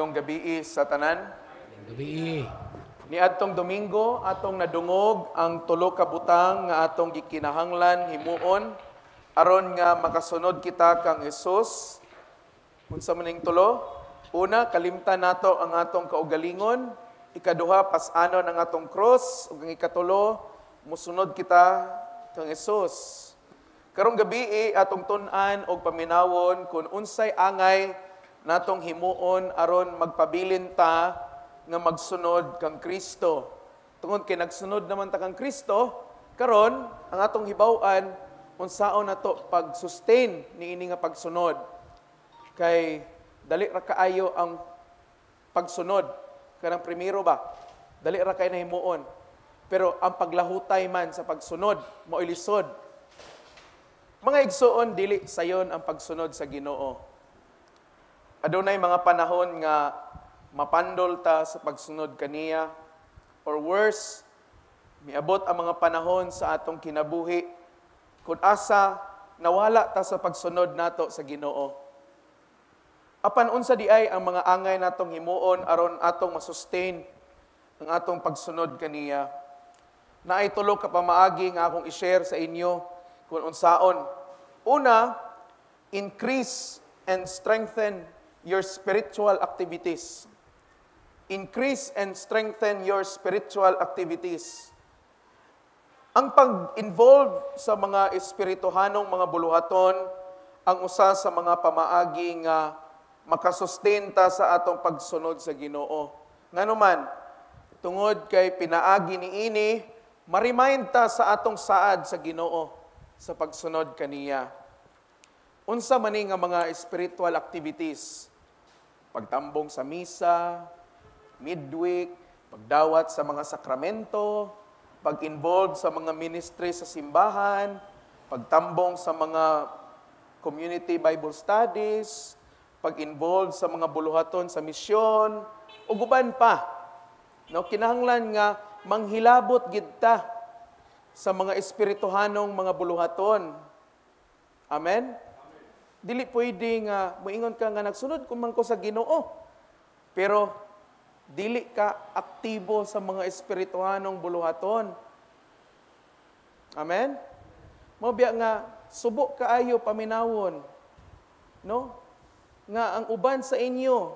Mayong gabi sa tanan. Gabi. Ni adtong Domingo atong nadungog ang tulo ka butang nga atong gikinahanglan himuon aron nga makasunod kita kang Hesus. Unsa man ning tulo? Una, kalimtan nato ang atong kaugalingon. Ikaduha, pas-anon ang atong cross. Ug ang ikatulo, musunod kita kang Hesus. Karong gabi atong tun-an og paminawon kung unsay angay natong himuon aron magpabilin ta nga magsunod kang Kristo. Tungod kay nagsunod naman ta kang Kristo, karon ang atong hibaw-an unsaon nato pag-sustain niini nga pagsunod. Kay dali ra kaayo ang pagsunod kanang primero ba? Dali ra kay nahimuon. Pero ang paglahutay man sa pagsunod mao lisod. Mga igsoon dili sayon ang pagsunod sa Ginoo. Adunay mga panahon nga mapandol ta sa pagsunod kaniya, or worse, miabot ang mga panahon sa atong kinabuhi kung asa nawala ta sa pagsunod nato sa Ginoo. Apan unsa di ay ang mga angay natong himuon aron atong masustain ang atong pagsunod kaniya. Naay tulo ka pamaagi nga akong i-share sa inyo kung unsaon. Una, increase and strengthen your spiritual activities. Increase and strengthen your spiritual activities. Ang pag-involve sa mga espirituhanong mga buluhaton ang usa sa mga pamaagi nga makasustain ta sa atong pagsunod sa Ginoo. Nganuman, tungod kay pinaagi niini, ma-remind ta sa atong saad sa Ginoo sa pagsunod kaniya. Unsa man nga mga spiritual activities? Pagtambong sa misa, midweek, pagdawat sa mga sakramento, pag-involve sa mga ministry sa simbahan, pagtambong sa mga community Bible studies, pag-involve sa mga buluhaton sa misyon, ug uban pa. No, kinahanglan nga manghilabot gid ta sa mga espirituhanong mga buluhaton. Amen? Dili pwede nga moingon ka nga nagsunod man ko sa Ginoo. Pero dili ka aktibo sa mga espirituhanong buluhaton. Amen? Mabiya nga subok kaayo paminawon. No? Nga ang uban sa inyo,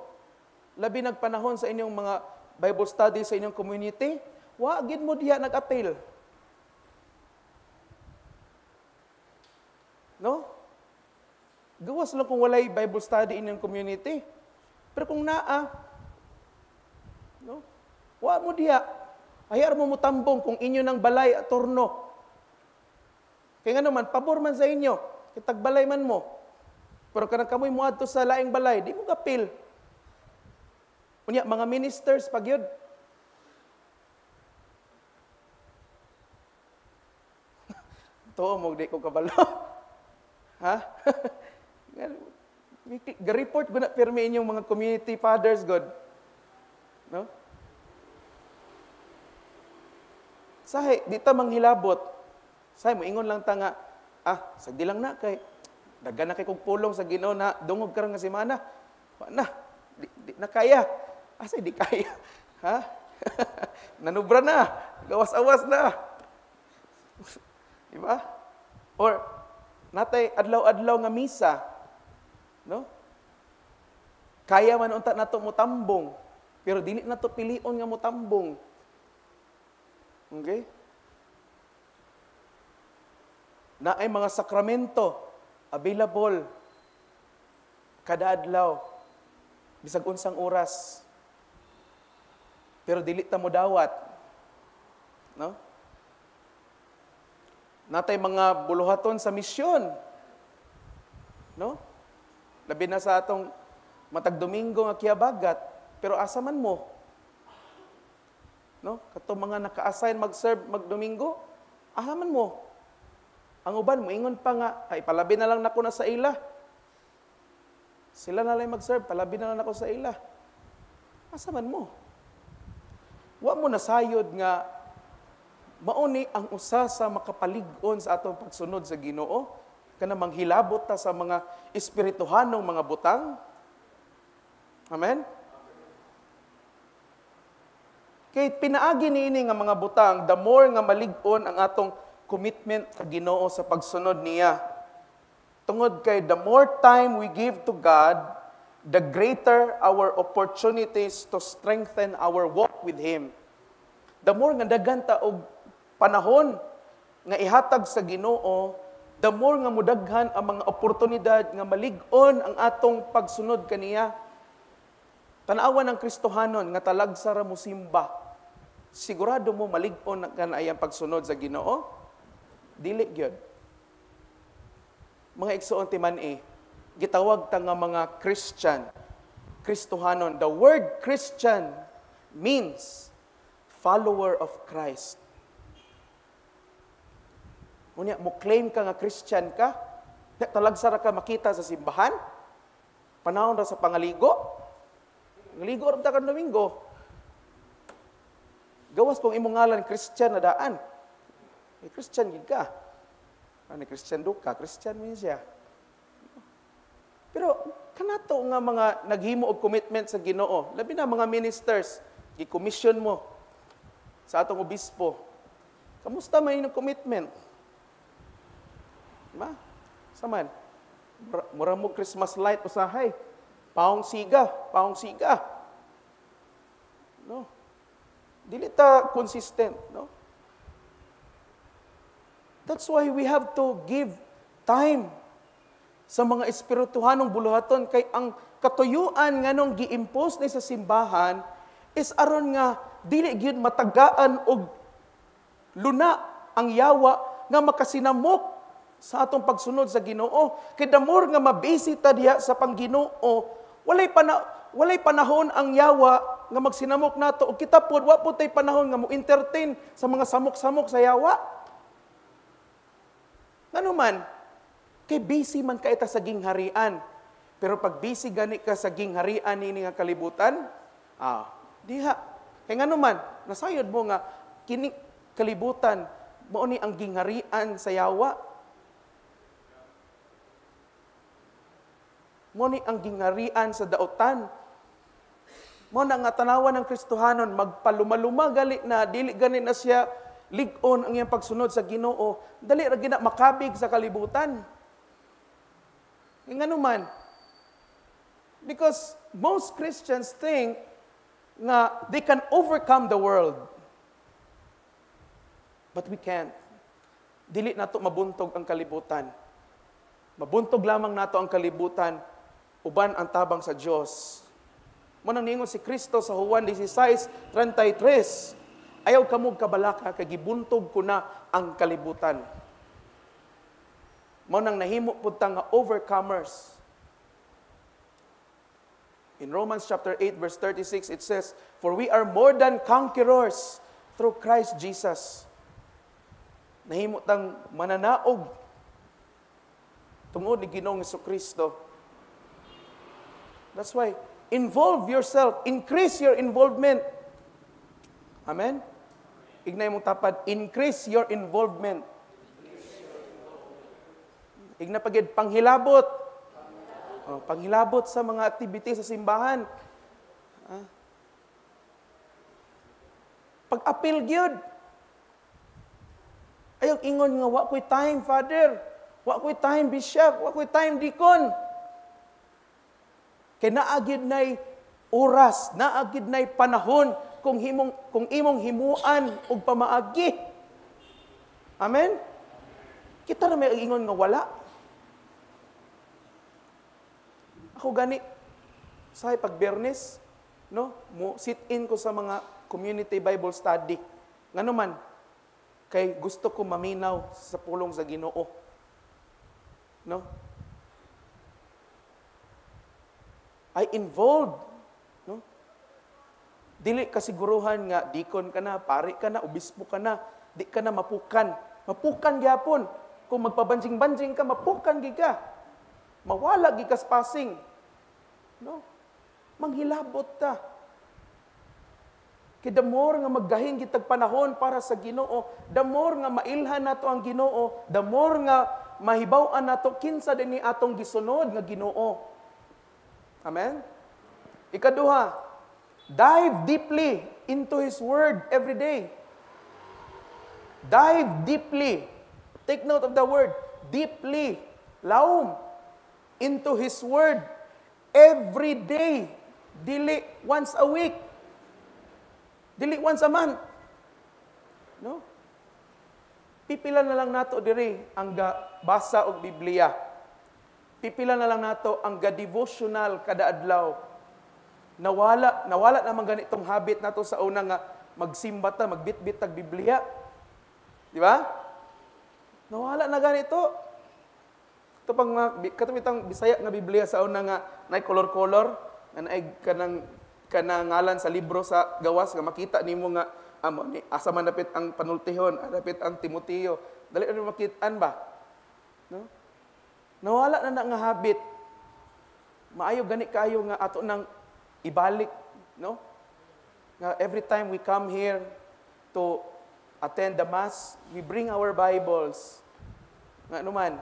labi nagpanahon sa inyong mga Bible study sa inyong community, wa gid mo diha nag-appeal. No? Gawas lang kung walay Bible study inyong community. Pero kung naa, no? Wa mo diha. Hayar mo mutambong kung inyo ng balay at turno. Kaya nga naman, pabor man sa inyo. Kitagbalay man mo. Pero kanang kamoy mo adto sa laing balay, di mo kapil. Unya, mga ministers, pag yun. To, mo di ko kabalo. Ha? Ga-report ko na pirmi inyong mga community fathers, God. No? Sahay, di ta manghilabot. Sahay, moingon lang ta nga, sagdi lang na kay, dagan na kay kong pulong sa Ginoo na dungog karang nga semana. Wa na, di na kaya. Asay di kaya. Ha? Nanubra na. Gawas-awas na. Diba? Or, natay adlaw-adlaw nga misa. No? Kaya man unta nato mutambong, pero dili nato pilion nga mutambong. Okay? Na ay mga sakramento available kada adlaw bisag unsang oras. Pero dili ta mo dawat. No? Natay mga buluhaton sa misyon. No? Labi na sa atong matag Domingo nga kiabagat, pero asa man mo? No? Kato mga naka-assign mag-serve mag-Domingo, asa man mo? Ang uban moingon pa nga, ay palabi na lang nako na sa ila. Sila na lang mag-serve, palabi na lang nako sa ila. Asa man mo? Wa mo nasayod nga mauni ang usa sa makapalig-on sa atong pagsunod sa Ginoo, kana manghilabot ta sa mga espirituhanong mga butang. Amen? Kay pinaagi niini nga mga butang, the more nga malig-on ang atong commitment sa Ginoo sa pagsunod niya. Tungod kay the more time we give to God, the greater our opportunities to strengthen our walk with Him. The more nga daghan ta og panahon nga ihatag sa Ginoo, the more nga mudaghan ang mga oportunidad nga malig-on ang atong pagsunod kaniya. Tanawan ng Kristohanon nga talagsa ra mo simba. Sigurado mo malig-on ang kanayang pagsunod sa Ginoo? Dili gyud. Mga igsoon timan gitawag ta nga mga Christian, Kristohanon. The word Christian means follower of Christ. Unya, mo claim ka nga Christian ka, talagsa ra ka makita sa simbahan, panahon ra sa pangaligo, ngaligo ra ta kan Domingo. Gawas kung imong ngalan Christian na daan. Christian gid ka. Ani Christian duka, Christian man siya. Pero kanato nga mga naghimo og commitment sa Ginoo, labi na mga ministers, gi-commission mo sa atong obispo. Kamusta man yung commitment? Diba? Saman, mura mo Christmas light usahay. Paong siga. No. Dili ta consistent, no? That's why we have to give time sa mga espirituhanong buluhaton kay ang katuyuan nganong gi-impose ni sa simbahan is aron nga dili gyud matagaan og luna ang yawa nga makasinamok sa atong pagsunod sa Ginoo. Kay the more nga mabisi ta diha sa pangginoo, walay panahon ang yawa nga magsinamok nato og kita pod wa pod tay panahon nga mo entertain sa mga samok-samok sa yawa. Ngano man, kay busy man ka ita sa gingharian. Pero pag busy gani ka sa gingharian nini nga kalibutan, diha. Kay ngano man, nasayod mo nga kini kalibutan mao ni ang gingharian sa yawa. Mao ni ang gingharian sa dautan. Mao na nga tanawan ng Kristohanon magpaluma-luma gali na dili gani na siya lig-on ang iyang pagsunod sa Ginoo, dali ra gina makabig sa kalibutan. Ngano man, because most Christians think nga they can overcome the world. But we can't. Dili nato mabuntog ang kalibutan. Mabuntog lamang nato ang kalibutan uban ang tabang sa Dios. Mo nang ningon si Kristo sa Juan 16:33, ayaw kamog kabalaka kay gibuntog ko na ang kalibutan. Mao nang nahimo pud ta nga overcomers. In Romans chapter 8 verse 36 it says, "For we are more than conquerors through Christ Jesus." Nahimo tang mananaog tungod ni Ginoong Jesucristo. That's why involve yourself, increase your involvement. Amen. Ignay mong tapad, increase your involvement. Igna pagid panghilabot. Panghilabot sa mga activity sa simbahan. Pag-apil gyud. Ayaw ingon nga wa ko'y time, Father. Wa ko'y time, Bishop. Wa ko'y time, Deacon. Kay naagid na'y oras, naagid na'y panahon kung imong himuan og pamaagi. Amen? Kita na may ingon nga wala. Ako gani, sa pag Biyernes, no, mo sit in ko sa mga community Bible study. Ngano man, kay gusto ko maminaw sa pulong sa Ginoo. No? I involved. No? Dili kasiguruhan nga dikon ka na, pari ka na, obispo ka na, di ka na mapukan. Mapukan gyapon. Kung magpabanjing-banjing ka, mapukan gi ka. Mawala gi kas passing. No? Manghilabot ta. Kay the more nga maggahin kitag panahon para sa Ginoo, the more nga mailhan nato ang Ginoo, the more nga mahibaw-an nato kinsa dinhi atong gisunod nga Ginoo. Amen? Ikaduha, Dive deeply into His Word every day. Dive deeply. Take note of the word. Deeply. Laom. Into His Word. Every day. Dili once a week. Dili once a month. No? Pipila na lang nato diri ang basa og Biblia. Pipila na lang nato ang devotional kada adlaw. Nawala naman ganitong habit nato sa una nga magsimba ta, magbitbit tag Biblia. Di ba? Nawala na ganito. Ito pang katupitang Bisaya nga Biblia sa una nga nay color-color, nga nay kanang ngalan sa libro sa gawas nga makita nimo nga asa man dapit ang panultihon, dapit ang Timoteo. Dali ano makitaan ba? No? Nawala na nga habit. Maayo gani kayo nga ato nang ibalik, no? Nga every time we come here to attend the Mass, we bring our Bibles. Nga naman,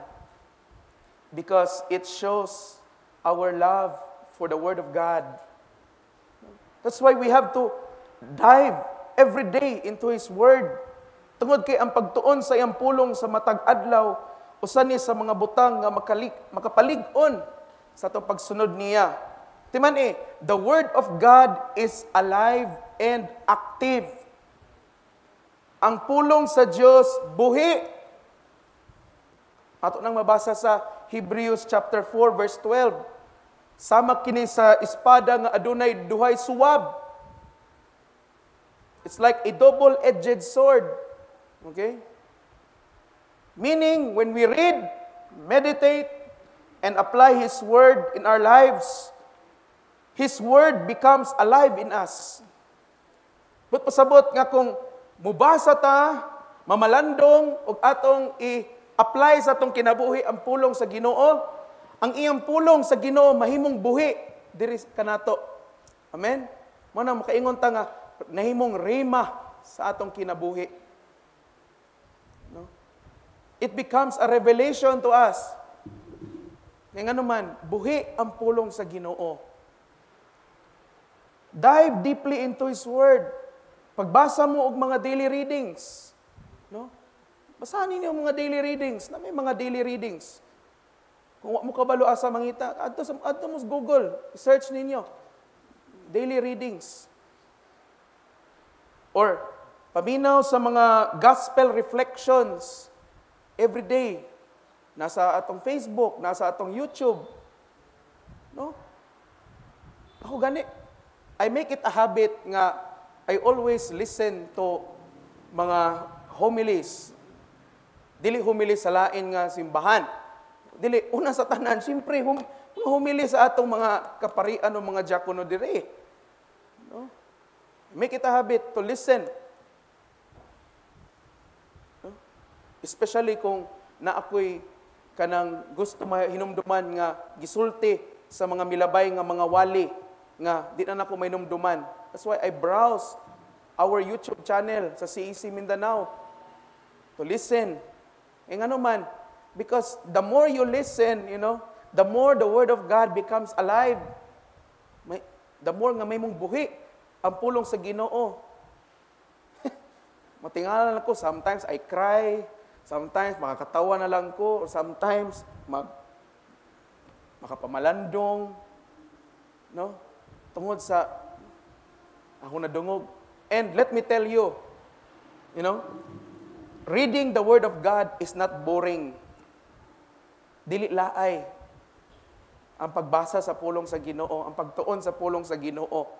because it shows our love for the Word of God. That's why we have to dive every day into His Word. Tungod kay ang pagtuon sa iyang pulong sa matag adlaw, usa ni sa mga butang nga makapalig-on sa atong pagsunod niya. Timan the Word of God is alive and active. Ang pulong sa Diyos, buhi. Ato nang mabasa sa Hebrews chapter 4 verse 12. Sama kini sa espada nga adunay duhay suwab. It's like a double-edged sword. Okay? Meaning, when we read, meditate, and apply His Word in our lives, His Word becomes alive in us. But pasabot nga kung mubasa ta, mamalandong, o atong i-apply sa atong kinabuhi ang pulong sa Ginoo, ang iyang pulong sa Ginoo mahimong buhi diri kanato. Amen? Mo na makaingon ta nga nahimong rema sa atong kinabuhi. No? It becomes a revelation to us. Nga naman, buhi ang pulong sa Ginoo. Dive deeply into His Word. Pagbasa mo og mga daily readings, no? Basahin niyo mga daily readings, na may mga daily readings. Kung wa mo kabalo asa mangita, adto mo sa Google, search ninyo daily readings. Or paminaw sa mga gospel reflections every day. Nasa atong Facebook, nasa atong YouTube. No? Ako gani, I make it a habit nga I always listen to mga homilies. Dili homilies sa lain nga simbahan. Dili, una sa tanan, siyempre, mga homilies sa atong mga kaparian o mga diakono dire. No? Make it a habit to listen. No? Especially kung na ako'y kanang gusto hinumduman nga gisulti sa mga milabay nga mga wali nga di na ako mainumduman. That's why I browse our YouTube channel sa CEC Mindanao to listen. E nga naman, because the more you listen, the more the Word of God becomes alive. The more nga may mong buhi ang pulong sa Ginoo. Matingalan ako, sometimes I cry, sometimes makakatawa na lang ko, or sometimes makapamalandong, no? Tungod sa ako nadungog. And let me tell you, reading the Word of God is not boring. Dili laay ang pagbasa sa pulong sa Ginoo, ang pagtuon sa pulong sa Ginoo.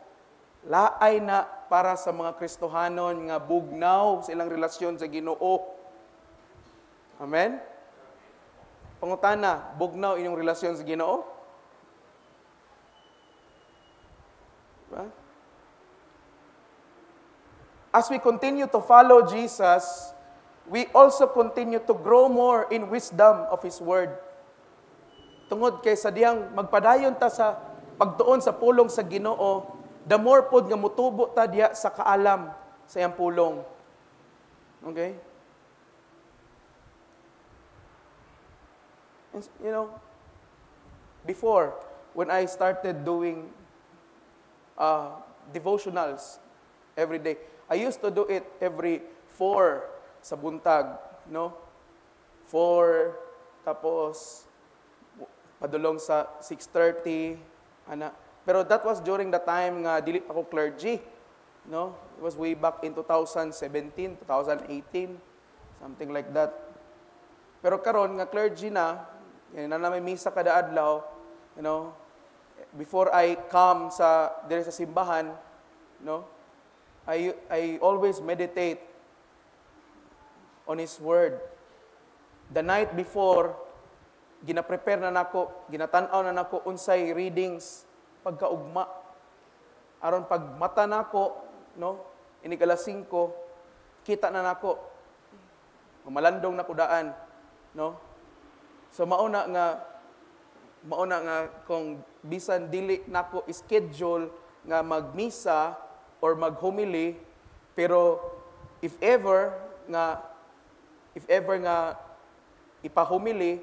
Laay na para sa mga Kristohanon nga bugnaw sa ilang relasyon sa Ginoo. Amen? Pangutana, bugnaw inyong relasyon sa Ginoo? Diba? As we continue to follow Jesus, we also continue to grow more in wisdom of His Word. Tungod kay sa diyang magpadayon ta sa pagtuon sa pulong sa Ginoo, the more pod nga mutubo ta diya sa kaalam sa iyang pulong. Okay? And, before, when I started doing devotionals every day. I used to do it every 4 sa buntag, no? 4, tapos padulong sa 6:30, ana. Pero that was during the time nga dili pa ko clergy, no? It was way back in 2017, 2018, something like that. Pero karon nga clergy na, na may misa kada adlaw, you know, before I come sa dire sa simbahan, no? I always meditate on His Word. The night before, gina-prepare na nako, ginatan-aw na nako unsay readings pagkaugma. Aron pag mata nako, no, inig alas 5, kita na nako, mamalandong na kudaan, no. So mauna nga kung bisan dili nako schedule nga magmisa or maghumili, pero if ever nga ipahumili,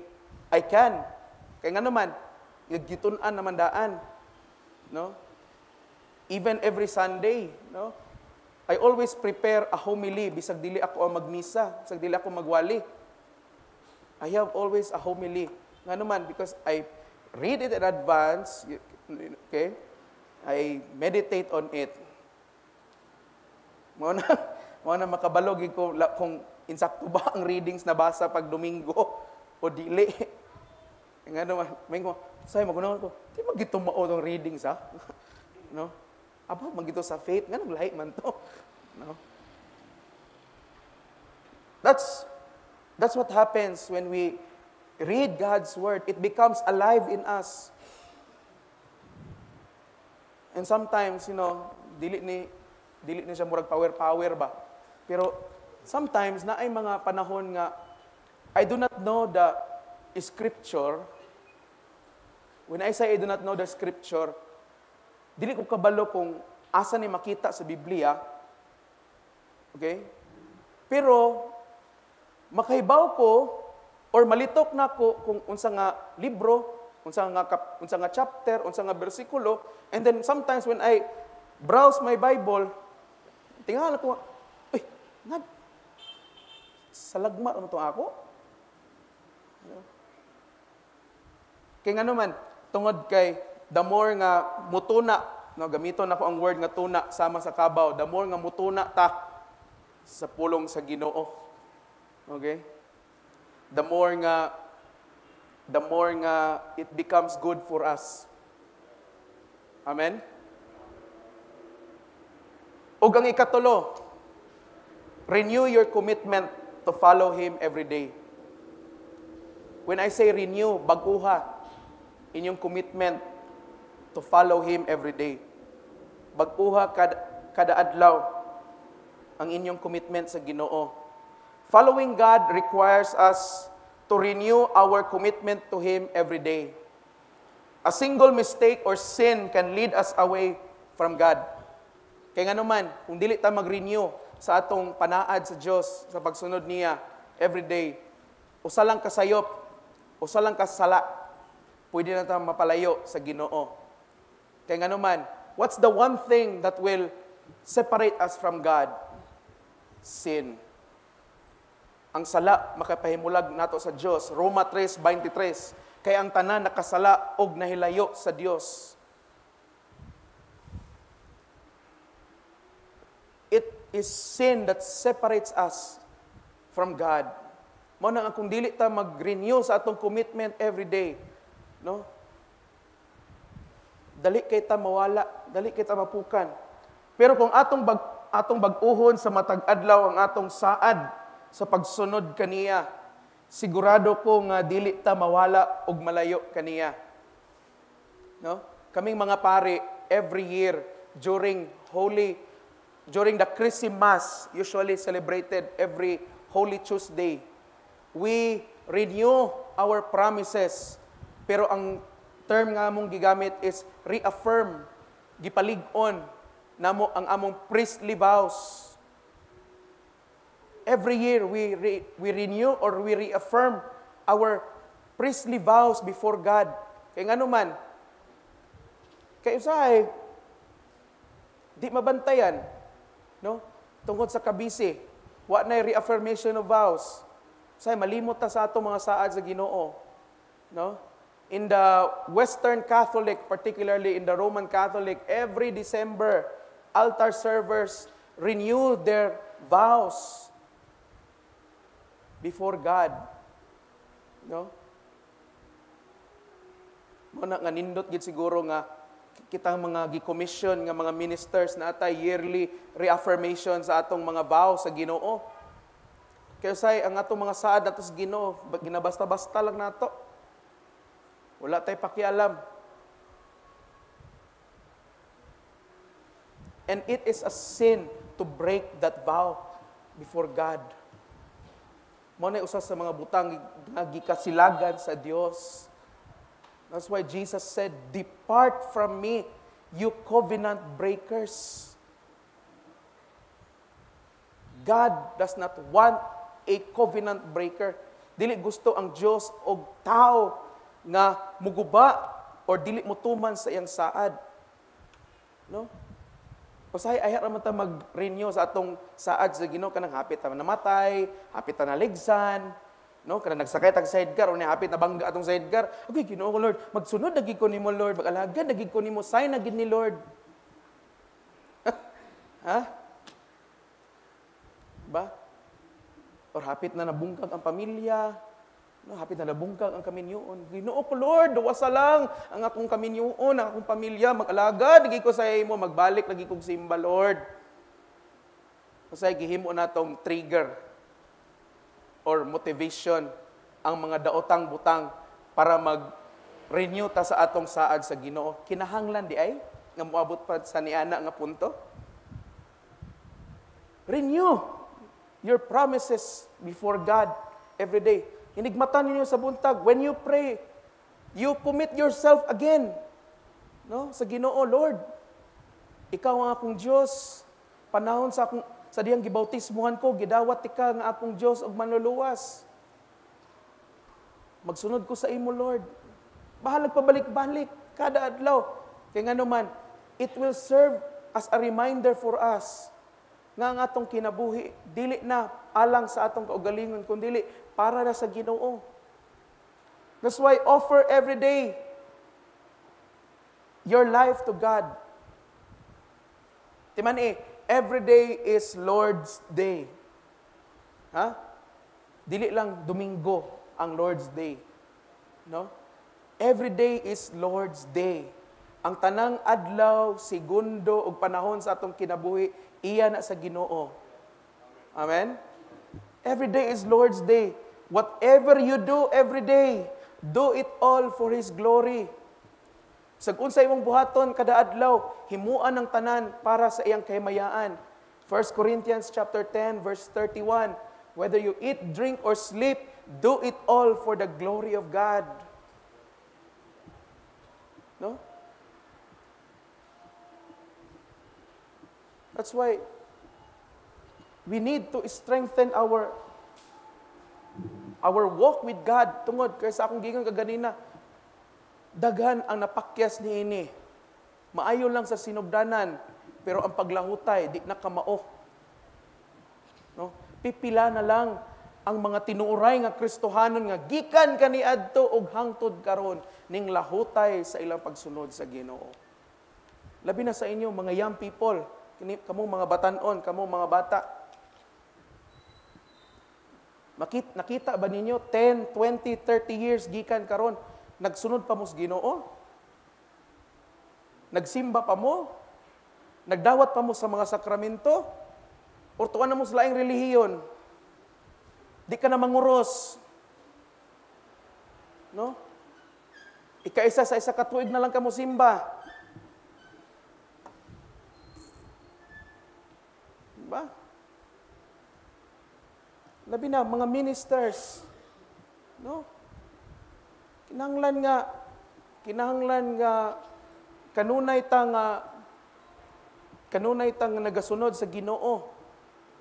I can. Kaya nga naman, gitun-an naman daan, no? Even every Sunday, no? I always prepare a homily bisag dili ako ang magmisa, bisag dili ako magwali. I have always a homily. Nga naman, because I read it in advance, okay? I meditate on it. Mao na makabalog ko kung insakto ba ang readings na basa pag Domingo o dili. Nga naman, may ko, say magunaw ko, di magito mao tong readings ha? No? Aba, magito sa faith, nga naglahi man to. No? That's what happens when we read God's Word. It becomes alive in us. And sometimes, you know, dili ni siya murag power ba. Pero sometimes na ay mga panahon nga I do not know the scripture. When I say I do not know the scripture, dili ko kabalo kung asa ni makita sa Biblia. Okay? Pero makahibaw ko or malitok na ko kung unsa nga libro, unsa nga chapter, unsa nga bersikulo, and then sometimes when I browse my Bible, tingala ko, uy, salagma naman itong ako. Kaya nga naman, tungod kay, the more nga mutuna, no, gamiton ako ang word nga tuna, sama sa kabaw, the more nga mutuna ta sa pulong sa Ginoo. Okay? The more nga it becomes good for us. Amen? Ug ang ikatulo, renew your commitment to follow Him every day. When I say renew, baguha inyong commitment to follow Him every day. Baguha kada adlaw ang inyong commitment sa Ginoo. Following God requires us to renew our commitment to Him every day. A single mistake or sin can lead us away from God. Kaya nga naman, kung dili ta mag-renew sa atong panaad sa Diyos, sa pagsunod niya every day, usa lang kasayop, usa lang kasala, pwede na tayo mapalayo sa Ginoo. Kaya nga naman, what's the one thing that will separate us from God? Sin. Ang sala, makapahimulag nato sa Diyos. Roma 3:23. Kaya ang tanan nakasala og nahilayo sa Diyos. It is sin that separates us from God. Mao nang kung dili ta mag-renew sa atong commitment every day, no? Dali kay ta mawala, dali kay ta mapukan. Pero kung atong bag-uhon sa matag adlaw ang atong saad sa pagsunod kaniya, sigurado ko nga dili ta mawala og malayo kaniya. No? Kaming mga pari every year during the Christmas, usually celebrated every Holy Tuesday, we renew our promises. Pero ang term nga among gigamit is reaffirm, gipalig-on namo ang among priestly vows. Every year, we renew or we reaffirm our priestly vows before God. Kaya nga naman, kaya usay, Di mabantayan, no? Tungod sa kabisi, wa na reaffirmation of vows. Say malimot ta sa ato mga saad sa Ginoo, no? In the Western Catholic, particularly in the Roman Catholic, every December, altar servers renew their vows before God. No? Muna nga nindot gid siguro nga kitang mga gi-commission nga mga ministers na atay yearly reaffirmation sa atong mga vow sa Ginoo. Kaya say ang atong mga saad nato sa Ginoo, ginabasta-basta lang nato. Wala tay pakialam. And it is a sin to break that vow before God. Mo na usa sa mga butang nga gikasilagan sa Dios. That's why Jesus said, "Depart from me, you covenant breakers." God does not want a covenant breaker. Dili gusto ang Dios og tao nga muguba or dili mutuman sa iyang saad. No? Usahay ay ra man ta mag-renew sa atong saad sa Ginoo kanang hapit ta namatay, hapit ta naligsan, no? Kanang nagsakay tag sidecar o ni hapit na bangga atong sidecar. Okay, Ginoo ko Lord, magsunod na gid ko nimo Lord, mag-alagad na gid ko nimo, sign na gid ni Lord. Ha? Ba? Or hapit na nabungkag ang pamilya, no, hapit na nabungkag ang kaminyoon. Ginoo ko Lord, duwasa lang ang akong kaminyoon, ang akong pamilya, mag-alagad lagi ko sa imo, magbalik lagi kog simba Lord. Kasi gihimo natong trigger or motivation ang mga daotang butang para mag-renew ta sa atong saad sa Ginoo. Kinahanglan di ay nga moabot pa sa niana nga punto. Renew your promises before God every day. Hinigmatan ninyo sa buntag, when you pray, you commit yourself again, no, sa Ginoo. Lord, ikaw ang akong Dios. Panahon sa diyang gibautismuhan ko, gidawat ika nga akong Dios og manluluwas. Magsunod ko sa imo, Lord. Bahalag pabalik-balik kada adlaw. Kaya nga naman, it will serve as a reminder for us nga ang atong kinabuhi dili na alang sa atong kaugalingon kundi para na sa Ginoo. That's why offer every day your life to God. Timan every day is Lord's Day. Ha? Dili lang Domingo ang Lord's Day. No? Every day is Lord's Day. Ang tanang adlaw, segundo ug panahon sa atong kinabuhi iya na sa Ginoo. Amen? Every day is Lord's Day. Whatever you do every day, do it all for His glory. Sagun sa imong buhaton kada adlaw, himuan ang tanan para sa iyang kahimayaan. 1 Corinthians chapter 10 verse 31, whether you eat, drink, or sleep, do it all for the glory of God. No? That's why we need to strengthen our walk with God. Tungod, kaya sa akong gingon kaganina, daghan ang napakyas ni ini. Maayo lang sa sinugdanan, pero ang paglahutay, di na kamao. No? Pipila na lang ang mga tinuuray nga Kristohanon nga gikan kaniadto og hangtod karon ning lahutay sa ilang pagsunod sa Ginoo. Labi na sa inyo mga young people, kamo mga batanon, kamo mga bata. Nakita ba ninyo 10, 20, 30 years gikan karon nagsunod pa mo sa Ginoo? Nagsimba pa mo? Nagdawat pa mo sa mga sakramento? O tuwan na mo sa laing relihiyon? Di ka na manguros. No? Ika-isa sa isa katuig na lang ka mo simba. Diba? Labi na, mga ministers. No? Kinahanglan nga kanunay tang nagasunod sa Ginoo.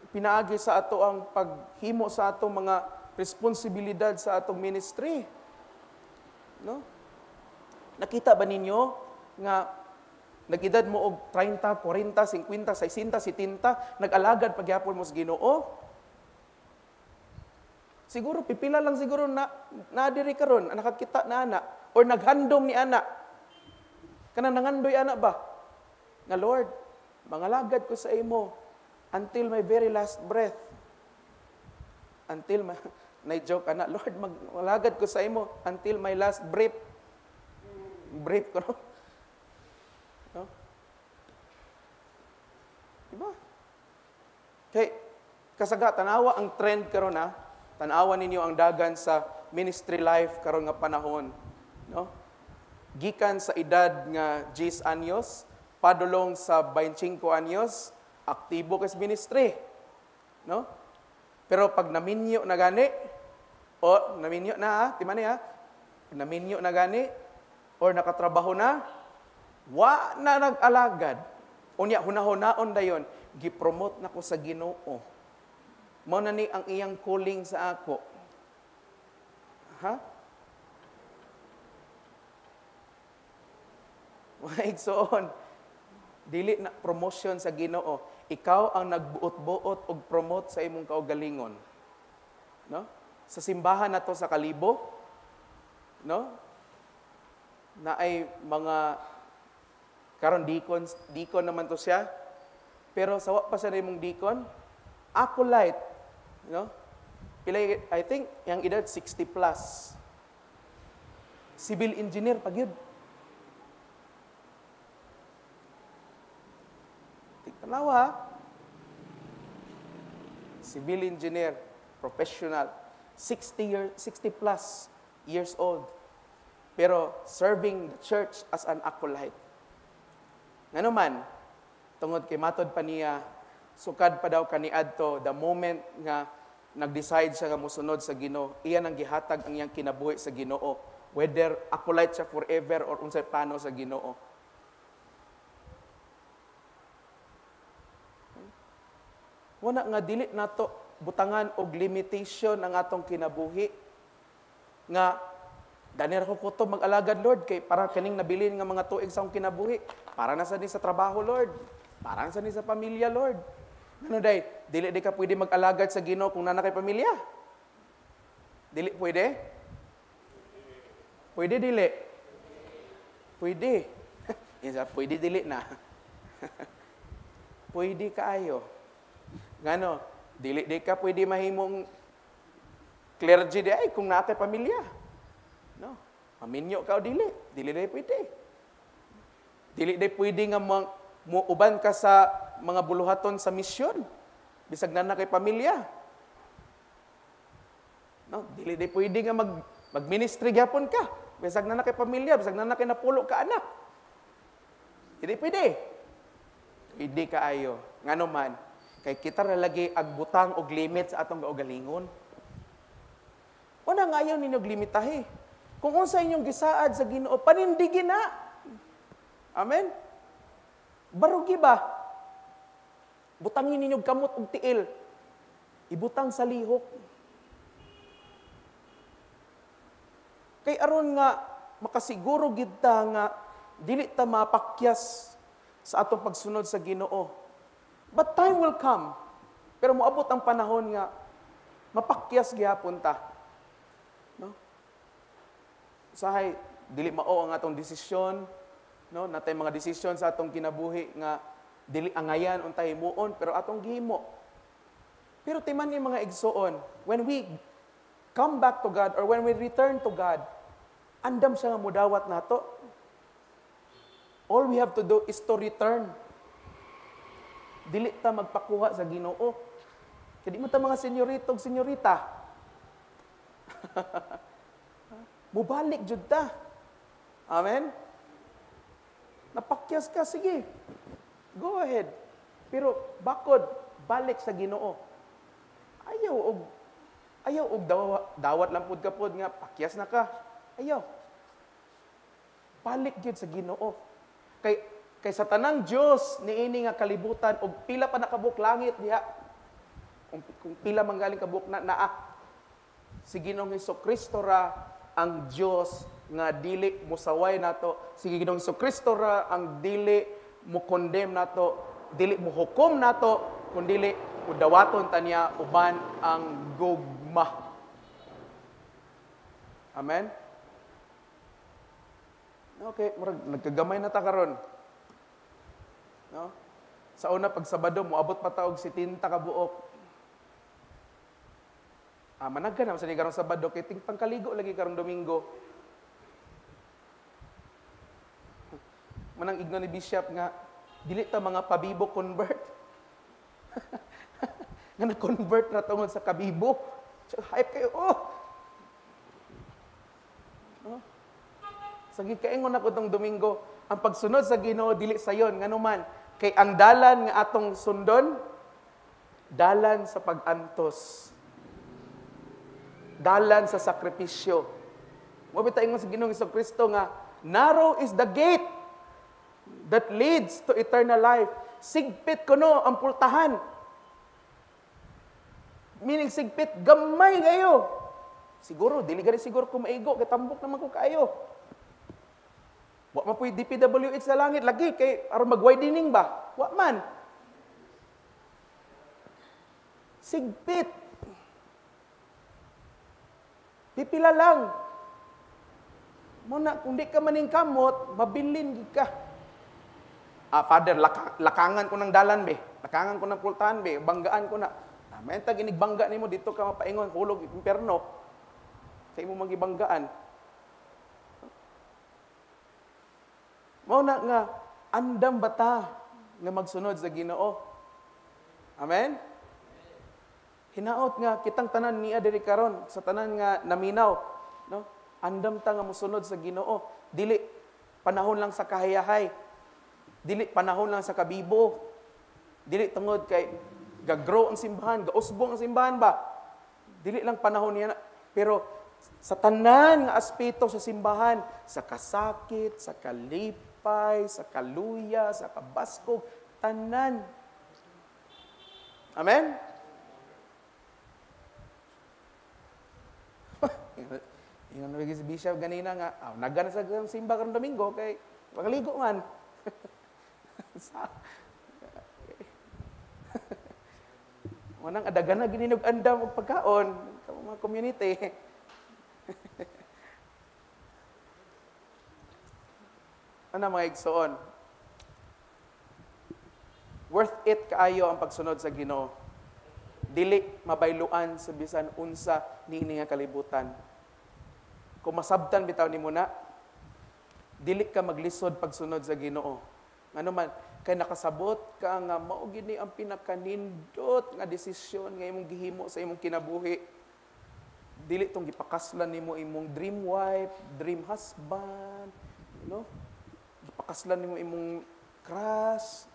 Pinaagi sa ato ang paghimo sa atong mga responsibilidad sa atong ministry. No? Nakita ba ninyo nga Nag-edad mo og 30, 40, 50, 60, 70, nag-alagad pagyapon mo sa Ginoo. Siguro pipila lang siguro na diri karon nakakita na ana or naghandom ni ana. Kanang nangandoy ana ba? Nga Lord, mangalagad ko sa imo until my very last breath. Until na-joke ana, Lord, mangalagad ko sa imo until my last breath. Breath ko, no? No? Diba? Okay, kasaga, tanawa ang trend karon na. Tanawa ninyo ang dagan sa ministry life karon nga panahon, no? Gikan sa edad nga 10 anyos, padulong sa 25 anyos, aktibo ka sa ministry, no? Pero pag naminyo na gani, o naminyo na ha, timani ha, naminyo na gani, or nakatrabaho na, wa na nag-alagad. Unya, hunahon-naon dayon, gipromote na ko sa Ginoo. Mao na ni ang iyang calling sa ako. Ha? Maigsoon. Dili na promotion sa Ginoo. Ikaw ang nagbuot-buot og promote sa imong kaugalingon. No? Sa simbahan nato sa Kalibo, no? Na ay mga karon deacon naman to siya. Pero sawa pa sa imong deacon, acolyte, no? Pilay, I think yang edad 60 plus. Civil engineer pag yun. Tanawa ha? Civil engineer, professional, 60 plus years old. Pero serving the church as an acolyte. Ngano man, tungod kay matod pa niya, sukad pa daw kaniadto the moment nga nag-decide siya nga mosunod sa Ginoo, iyan ang gihatag ang iyang kinabuhi sa Ginoo, whether acolyte siya forever or unsay plano sa Ginoo. Wala nga dili nato butangan og limitation ang atong kinabuhi nga ganir ko kuto mag-alagad Lord kay para kaning nabilin nga mga tuig sa akong kinabuhi, para na sa ni sa trabaho Lord, para na sa ni sa pamilya Lord. Ano day, dili di ka pwede mag-alagad sa Ginoo kung nana kay pamilya? Dili pwede? Pwede dili? Pwede. Isa pwede dili na. Pwede kaayo. Ngano, dili di ka pwede mahimong clergy di ay kung naa kay pamilya. No. Maminyo ka o dili? Dili di pwede. Dili di pwede nga uban ka sa mga buluhaton sa misyon. Bisag na kay pamilya. No, dili di pwede nga mag-ministry gyapon ka. Bisag na kay pamilya, bisag na kay napulo ka anak. Dili pwede. Pwede kaayo. Ngano man, kay kita ra lagi agbutang og limit sa atong kaugalingon. Una nga ayaw ninyo limitahi. Kung unsa inyong gisaad sa Ginoo, panindigin na. Amen? Barugi ba? Butangin ninyo kamot og tiil. Ibutang sa lihok. Kay aron nga makasiguro gid ta nga dili ta mapakyas sa atong pagsunod sa Ginoo. But time will come. Pero moabot ang panahon nga mapakyas gyapon ta. No? Usahay dili mao ang atong desisyon, no? Natay mga desisyon sa atong kinabuhi nga dili angayan untay himuon pero atong gihimo. Pero timan ni mga igsoon, when we come back to God or when we return to God, andam siya nga mudawat nato. All we have to do is to return. Dili ta magpakuha sa Ginoo. Kaya di mo ta mga senyorito ug senyorita. Mubalik jud ta. Amen? Napakyas ka, sige. Go ahead. Pero bakod, balik sa Ginoo. Ayaw og dawat lang pud ka pod nga pakyas na ka. Ayaw. Balik jud sa Ginoo. Kay sa tanang Dios niini nga kalibutan og pila pa nakabuk langit diha. Kung pila manggaling kabuk na naa. Si Ginoong Hesukristo ra ang Dios nga dili mosaway nato. Si Ginoong Hesukristo ra ang dili mo condemn nato, dili mo hukom nato, kundi udawaton taniya uban ang gugma. Amen? Okay, murag nagkagamay na ta karon. No? Sa una pag Sabado moabot pa ta og 70 ka buok. Managka na sa ni karong Sabado kay ting pangkaligo lagi karong Domingo. Manang igno ni Bishop nga dili ta mga pabibo convert. Nga na-convert na tungod sa kabibo. Hype kayo, Sagi kaingon ako tong Domingo, ang pagsunod sa Ginoo dili sayon nganuman kay ang dalan nga atong sundon dalan sa pag-antos. Dalan sa sakripisyo. Mo bitaw ingon sa Ginoong Jesucristo nga narrow is the gate that leads to eternal life. Sigpit kuno ang pultahan. Meaning sigpit, gamay kayo. Siguro, dili gani siguro kung maigo, katambok naman ko kayo. Wa man po'y DPWH sa langit, lagi, kay aron mag-widening ba? Wa man. Sigpit. Pipila lang. Muna, kung di ka maning kamot, mabilin ka. Father, lakangan ko ng dalan, be. Lakangan ko ng pultahan, be. Banggaan ko na. May tag inigbangga nimo dito ka mapaingon, hulog, impyerno. Kaya mo magibanggaan. Mao na nga, andam bata nga magsunod sa Ginoo. Amen? Hinaot nga, kitang tanan niya diri karon sa tanan nga naminaw. No? Andam ta nga musunod sa Ginoo. Dili, panahon lang sa kahayahay. Dili, panahon lang sa kabibo. Dili, tungod kay gagrow ang simbahan, gausbong ang simbahan ba? Dili lang panahon niya na. Pero sa tanan nga aspeto sa simbahan, sa kasakit, sa kalipay, sa kaluya, sa kabaskog, tanan. Amen? Yung nabigay si Bishop ganina nga, nagana sa simba karong Domingo, kay makaligo man. Manang adagan na gininog andam og pagkaon sa mga community. Ano mga igsoon? Worth it kaayo ang pagsunod sa Ginoo. Dili mabayluan sa bisan unsa niini nga kalibutan. Kung masabtan bitaw nimo na, dili ka maglisod pagsunod sa Ginoo. Ano man, kay nakasabot ka nga mao gini ang pinakanindot nga desisyon nga imong gihimo sa imong kinabuhi. Dili tong gipakaslan nimo imong dream wife, dream husband, no? Gipakaslan nimo imong crush,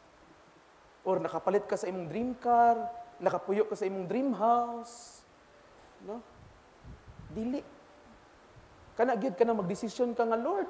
or nakapalit ka sa imong dream car, nakapuyo ka sa imong dream house, no? Dili. Kana gyud ka na magdesisyon ka nga, Lord,